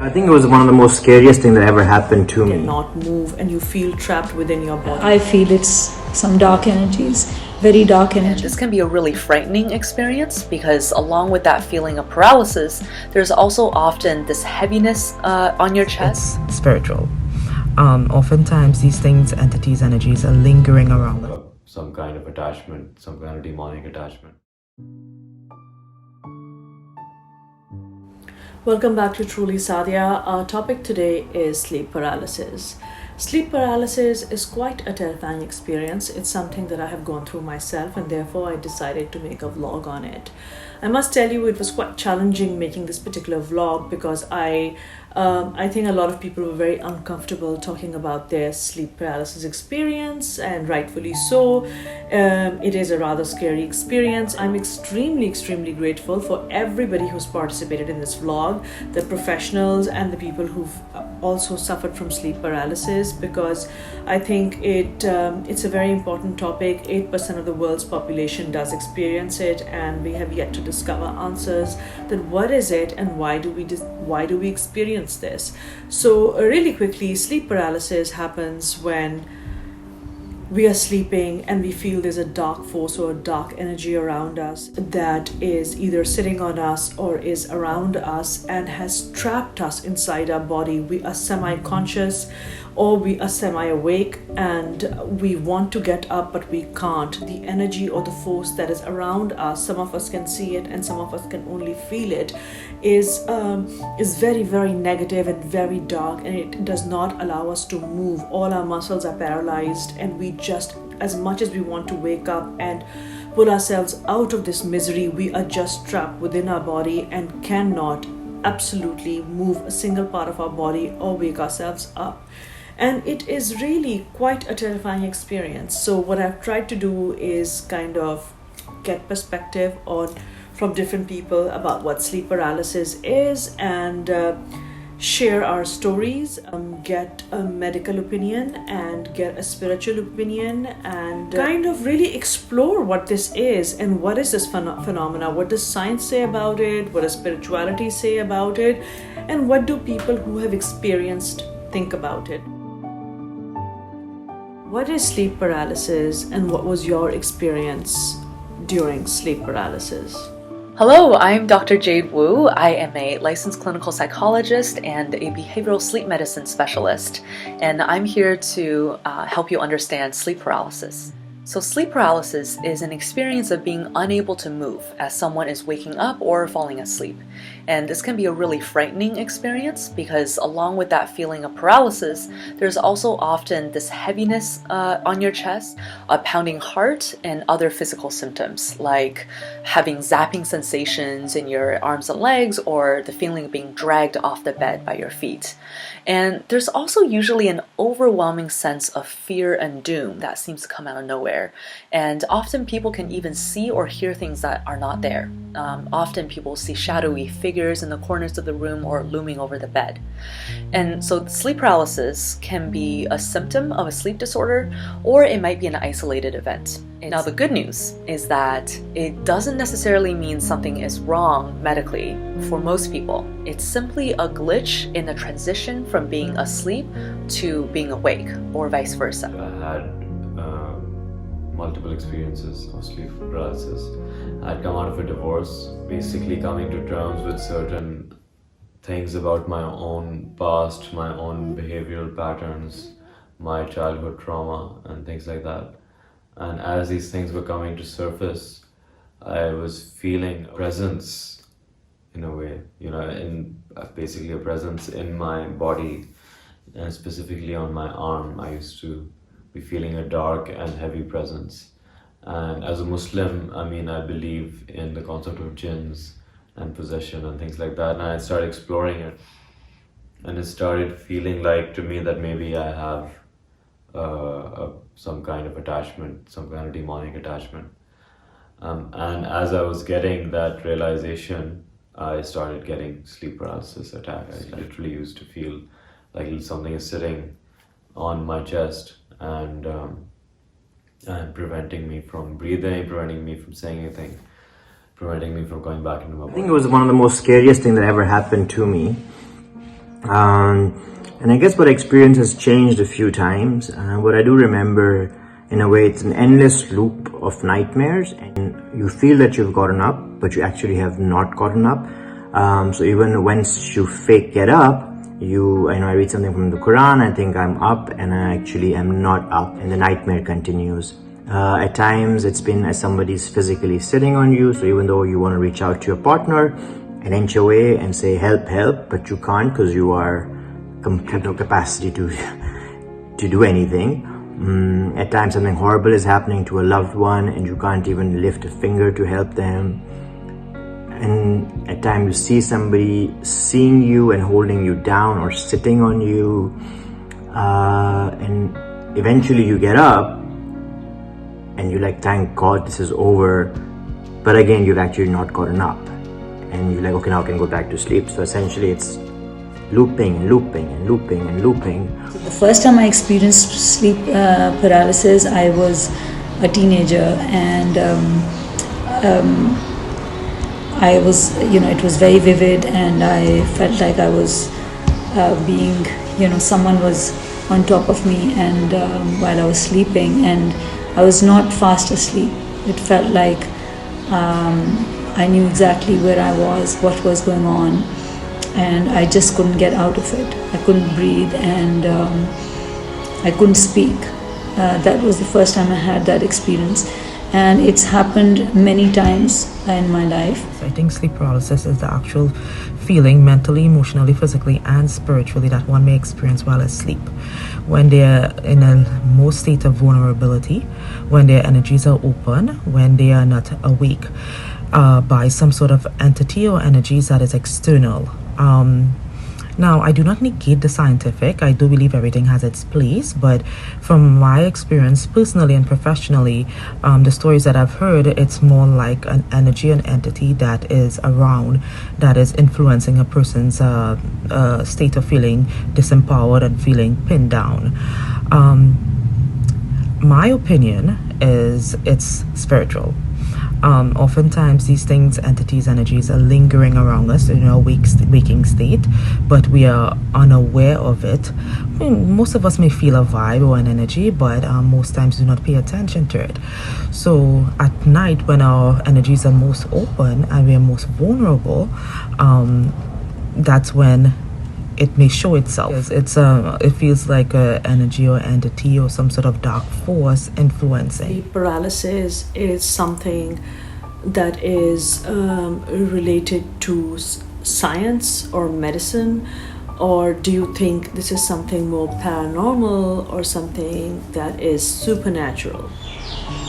I think it was one of the most scariest things that ever happened to me. Cannot move and you feel trapped within your body. I feel it's some dark energies, very dark energies. This can be a really frightening experience because along with that feeling of paralysis, there's also often this heaviness on your chest. It's spiritual. Oftentimes these things, entities, energies are lingering around us. Some kind of attachment, some kind of demonic attachment. Welcome back to Truly Sadhya. Our topic today is sleep paralysis. Sleep paralysis is quite a terrifying experience. It's something that I have gone through myself, and therefore I decided to make a vlog on it. I must tell you, it was quite challenging making this particular vlog because I think a lot of people were very uncomfortable talking about their sleep paralysis experience, and rightfully so. It is a rather scary experience. I'm extremely grateful for everybody who's participated in this vlog, the professionals and the people who've also suffered from sleep paralysis, because I think it's a very important topic. 8% of the world's population does experience it, and we have yet to discover answers that what is it and why do we experience this. So really quickly, sleep paralysis happens when we are sleeping and we feel there's a dark force or a dark energy around us that is either sitting on us or is around us and has trapped us inside our body. We are semi-conscious or we are semi-awake and we want to get up but we can't. The energy or the force that is around us, some of us can see it and some of us can only feel it, is very negative and very dark, and it does not allow us to move. All our muscles are paralyzed, and we just, as much as we want to wake up and pull ourselves out of this misery, we are just trapped within our body and cannot absolutely move a single part of our body or wake ourselves up. And it is really quite a terrifying experience. So what I've tried to do is kind of get perspective from different people about what sleep paralysis is, and share our stories, get a medical opinion and get a spiritual opinion, and kind of really explore what this is and what is this phenomena. What does science say about it? What does spirituality say about it? And what do people who have experienced think about it? What is sleep paralysis, and what was your experience during sleep paralysis? Hello, I'm Dr. Jade Wu. I am a licensed clinical psychologist and a behavioral sleep medicine specialist, and I'm here to help you understand sleep paralysis. So sleep paralysis is an experience of being unable to move as someone is waking up or falling asleep. And this can be a really frightening experience because along with that feeling of paralysis, there's also often this heaviness on your chest, a pounding heart, and other physical symptoms like having zapping sensations in your arms and legs, or the feeling of being dragged off the bed by your feet. And there's also usually an overwhelming sense of fear and doom that seems to come out of nowhere. And often people can even see or hear things that are not there. Often people see shadowy figures in the corners of the room or looming over the bed. And so sleep paralysis can be a symptom of a sleep disorder, or it might be an isolated event. Now the good news is that it doesn't necessarily mean something is wrong medically for most people. It's simply a glitch in the transition from being asleep to being awake, or vice versa. I had multiple experiences of sleep paralysis. I'd come out of a divorce, basically coming to terms with certain things about my own past, my own behavioral patterns, my childhood trauma, and things like that. And as these things were coming to surface, I was feeling a presence in a way, in basically a presence in my body, and specifically on my arm. I used to be feeling a dark and heavy presence. And as a Muslim, I believe in the concept of jinns and possession and things like that. And I started exploring it, and it started feeling like to me that maybe I have some kind of attachment, some kind of demonic attachment. And as I was getting that realization, I started getting sleep paralysis attack. I literally used to feel like something is sitting on my chest and preventing me from breathing, preventing me from saying anything, preventing me from going back into my body. I think it was one of the most scariest things that ever happened to me. And I guess what experience has changed a few times. What I do remember, in a way, it's an endless loop of nightmares, and you feel that you've gotten up, but you actually have not gotten up. So even once you fake get up, I read something from the Quran, I think I'm up, and I actually am not up, and the nightmare continues. At times, it's been as somebody's physically sitting on you, so even though you want to reach out to your partner an inch away and say help, help, but you can't because you have no capacity to do anything. At times something horrible is happening to a loved one and you can't even lift a finger to help them. And at times you see somebody seeing you and holding you down or sitting on you, and eventually you get up and you're like, thank God this is over, but again you've actually not gotten up, and you're like, okay, now I can go back to sleep. So essentially it's looping and looping and looping and looping. The first time I experienced sleep paralysis, I was a teenager, and I was, it was very vivid, and I felt like I was being, someone was on top of me, and while I was sleeping, and I was not fast asleep. It felt like I knew exactly where I was, what was going on, and I just couldn't get out of it. I couldn't breathe, and I couldn't speak. That was the first time I had that experience, and it's happened many times in my life. I think sleep paralysis is the actual feeling mentally, emotionally, physically, and spiritually that one may experience while asleep. When they're in a most state of vulnerability, when their energies are open, when they are not awake by some sort of entity or energies that is external. Now, I do not negate the scientific. I do believe everything has its place, but from my experience personally and professionally, the stories that I've heard, it's more like an energy, an entity that is around, that is influencing a person's state of feeling disempowered and feeling pinned down. My opinion is it's spiritual. Oftentimes these things, entities, energies are lingering around us in our waking state, but we are unaware of it. Most of us may feel a vibe or an energy, but most times do not pay attention to it. So at night, when our energies are most open and we are most vulnerable, that's when it may show itself. It feels like an energy or entity or some sort of dark force influencing. Sleep paralysis is something that is related to science or medicine, or do you think this is something more paranormal or something that is supernatural?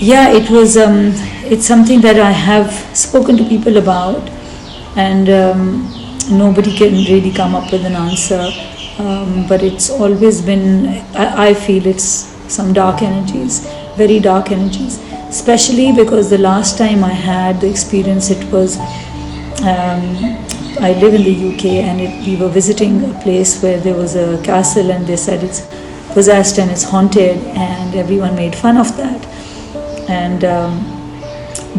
Yeah, it's something that I have spoken to people about, and nobody can really come up with an answer, but it's always been, I feel it's some dark energies, very dark energies, especially because the last time I had the experience, it was, I live in the UK, and we were visiting a place where there was a castle, and they said it's possessed and it's haunted, and everyone made fun of that, and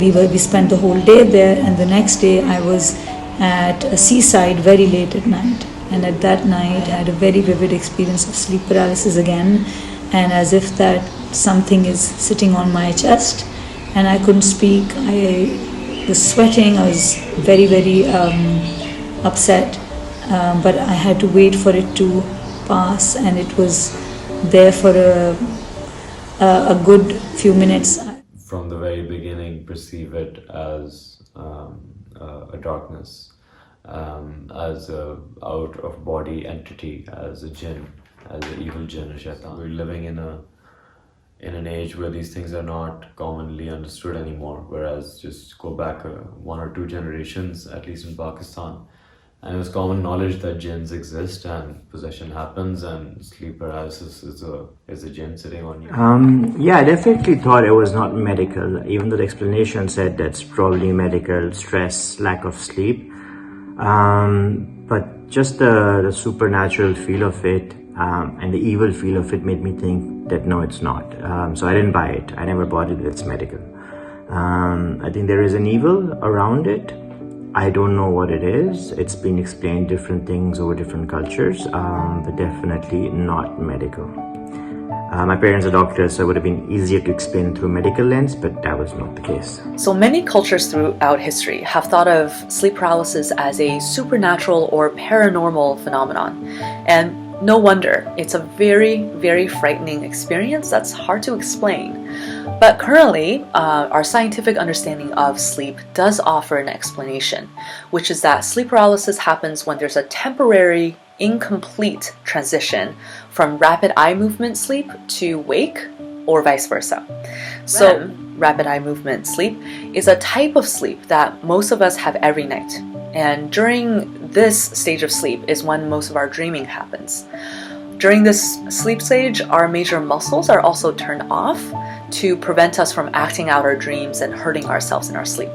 we spent the whole day there, and the next day I was at a seaside very late at night, and at that night I had a very vivid experience of sleep paralysis again, and as if that something is sitting on my chest, and I couldn't speak. I was sweating, I was very, very upset, but I had to wait for it to pass, and it was there for a good few minutes. From the very beginning, perceive it as a darkness, as a out of body entity, as a jinn, as an evil jinn, a shaitan. We're living in an age where these things are not commonly understood anymore, whereas just go back one or two generations, at least in Pakistan, and it was common knowledge that jinns exist and possession happens, and sleep paralysis is a jinn sitting on you. Yeah, I definitely thought it was not medical, even though the explanation said that's probably medical, stress, lack of sleep. But just the supernatural feel of it and the evil feel of it made me think that no, it's not. So I didn't buy it. I never bought it that it's medical. I think there is an evil around it, I don't know what it is. It's been explained different things over different cultures, but definitely not medical. My parents are doctors, so it would have been easier to explain through a medical lens, but that was not the case. So many cultures throughout history have thought of sleep paralysis as a supernatural or paranormal phenomenon. And no wonder, it's a very, very frightening experience that's hard to explain. But currently, our scientific understanding of sleep does offer an explanation, which is that sleep paralysis happens when there's a temporary, incomplete transition from rapid eye movement sleep to wake, or vice versa. So, rapid eye movement sleep is a type of sleep that most of us have every night. And during this stage of sleep is when most of our dreaming happens. During this sleep stage, our major muscles are also turned off to prevent us from acting out our dreams and hurting ourselves in our sleep.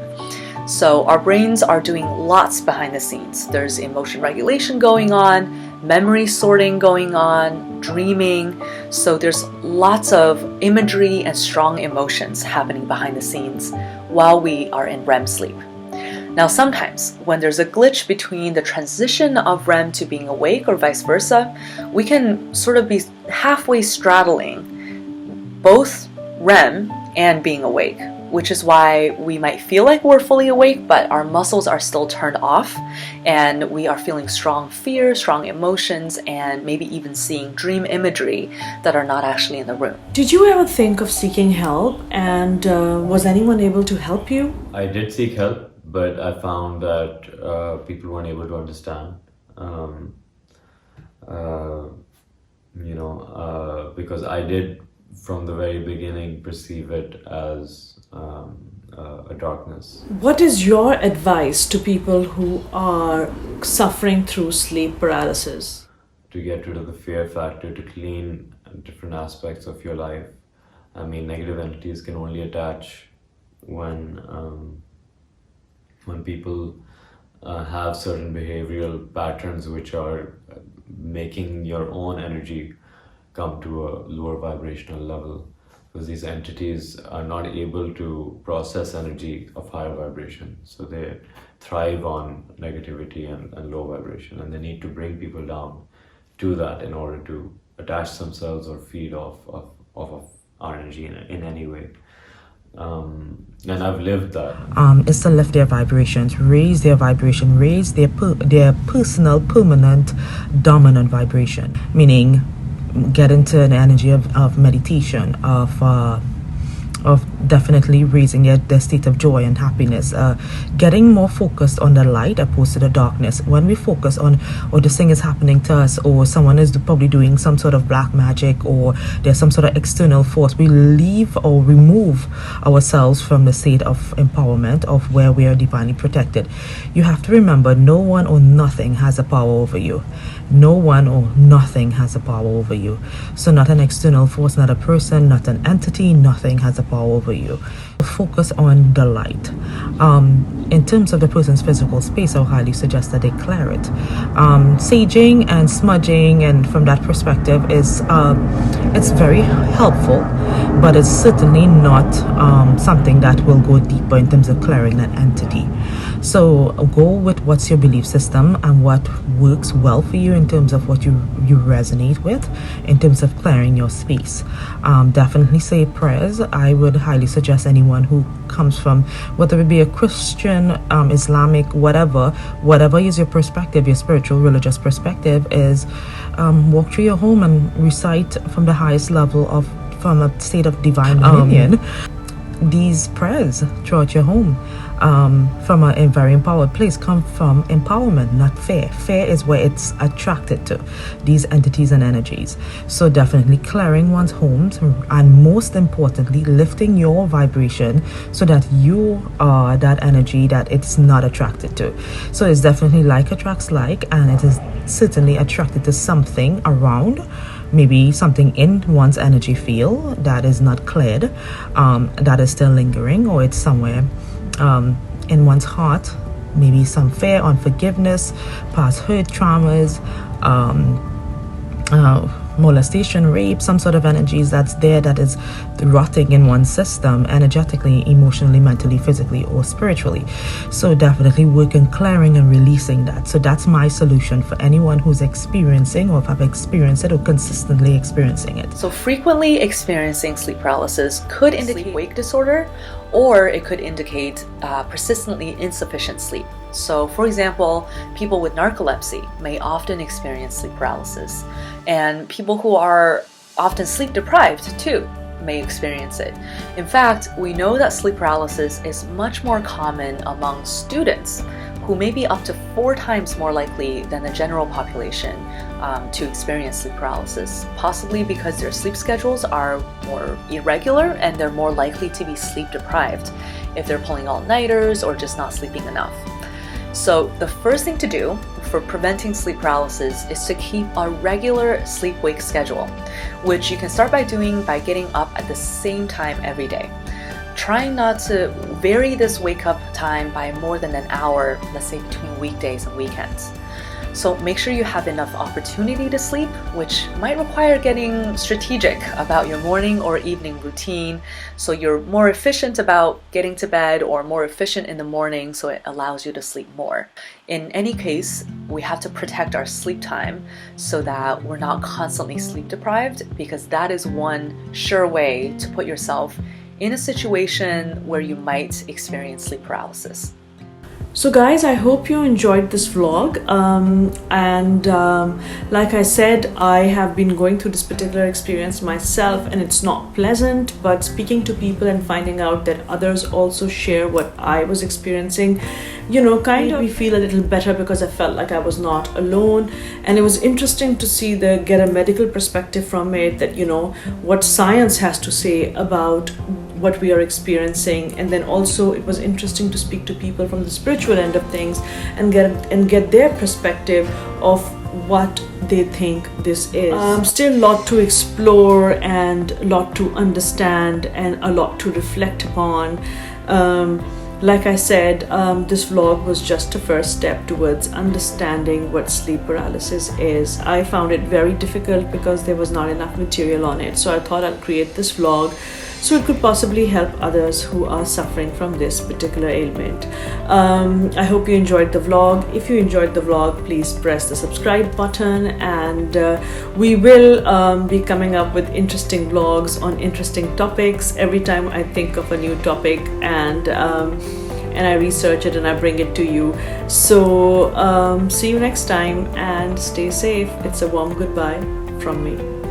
So our brains are doing lots behind the scenes. There's emotion regulation going on, memory sorting going on, dreaming. So there's lots of imagery and strong emotions happening behind the scenes while we are in REM sleep. Now, sometimes when there's a glitch between the transition of REM to being awake or vice versa, we can sort of be halfway straddling both REM and being awake, which is why we might feel like we're fully awake, but our muscles are still turned off, and we are feeling strong fear, strong emotions, and maybe even seeing dream imagery that are not actually in the room. Did you ever think of seeking help, and was anyone able to help you? I did seek help, but I found that people weren't able to understand. Because I did from the very beginning perceive it as a darkness. What is your advice to people who are suffering through sleep paralysis? To get rid of the fear factor, to clean different aspects of your life. I mean, negative entities can only attach when people have certain behavioral patterns which are making your own energy come to a lower vibrational level, because these entities are not able to process energy of higher vibration, so they thrive on negativity and low vibration, and they need to bring people down to that in order to attach themselves or feed off of our energy in any way. And I've lived that. Is to lift their vibrations, raise their vibration, raise their personal, permanent, dominant vibration. Meaning, get into an energy of meditation, of definitely raising their state of joy and happiness, getting more focused on the light opposed to the darkness. When we focus on, or this thing is happening to us, or someone is probably doing some sort of black magic, or there's some sort of external force, we leave or remove ourselves from the state of empowerment, of where we are divinely protected. You have to remember, no one or nothing has a power over you. No one or nothing has a power over you. So not an external force, not a person, not an entity, nothing has a power over you. Focus on the light. In terms of the person's physical space, I would highly suggest that they clear it. Saging and smudging, and from that perspective, it's very helpful, but it's certainly not something that will go deeper in terms of clearing that entity. So go with what's your belief system and what works well for you in terms of what you resonate with, in terms of clearing your space. Definitely say prayers. I would highly suggest anyone who comes from, whether it be a Christian, Islamic, whatever is your perspective, your spiritual, religious perspective, is walk through your home and recite from the highest level from a state of divine dominion these prayers throughout your home. From a very empowered place, come from empowerment, not fear. Fear is where it's attracted to, these entities and energies. So definitely clearing one's homes, and most importantly, lifting your vibration so that you are that energy that it's not attracted to. So it's definitely like attracts like, and it is certainly attracted to something around, maybe something in one's energy field that is not cleared, that is still lingering, or it's somewhere in one's heart, maybe some fear, unforgiveness, past hurt, traumas, molestation, rape, some sort of energies that's there that is rotting in one's system, energetically, emotionally, mentally, physically, or spiritually. So definitely work on clearing and releasing that. So that's my solution for anyone who's experiencing or have experienced it or consistently experiencing it. So frequently experiencing sleep paralysis could indicate wake disorder, or it could indicate persistently insufficient sleep. So for example, people with narcolepsy may often experience sleep paralysis, and people who are often sleep deprived too may experience it. In fact, we know that sleep paralysis is much more common among students, who may be up to 4 times more likely than the general population to experience sleep paralysis, possibly because their sleep schedules are more irregular and they're more likely to be sleep deprived if they're pulling all-nighters or just not sleeping enough. So the first thing to do for preventing sleep paralysis is to keep a regular sleep-wake schedule, which you can start by doing by getting up at the same time every day. Trying not to vary this wake-up time by more than an hour, let's say between weekdays and weekends. So make sure you have enough opportunity to sleep, which might require getting strategic about your morning or evening routine, so you're more efficient about getting to bed or more efficient in the morning, so it allows you to sleep more. In any case, we have to protect our sleep time so that we're not constantly sleep deprived, because that is one sure way to put yourself in a situation where you might experience sleep paralysis. So guys, I hope you enjoyed this vlog, like I said, I have been going through this particular experience myself, and it's not pleasant, but speaking to people and finding out that others also share what I was experiencing, kind of made me feel a little better, because I felt like I was not alone. And it was interesting to get a medical perspective from it, that what science has to say about what we are experiencing. And then also it was interesting to speak to people from the spiritual end of things and get their perspective of what they think this is. Still a lot to explore and a lot to understand and a lot to reflect upon. Like I said, this vlog was just a first step towards understanding what sleep paralysis is. I found it very difficult because there was not enough material on it. So I thought I'll create this vlog so it could possibly help others who are suffering from this particular ailment. I hope you enjoyed the vlog. If you enjoyed the vlog, please press the subscribe button, and we will be coming up with interesting vlogs on interesting topics every time I think of a new topic, and I research it and I bring it to you. So see you next time, and stay safe. It's a warm goodbye from me.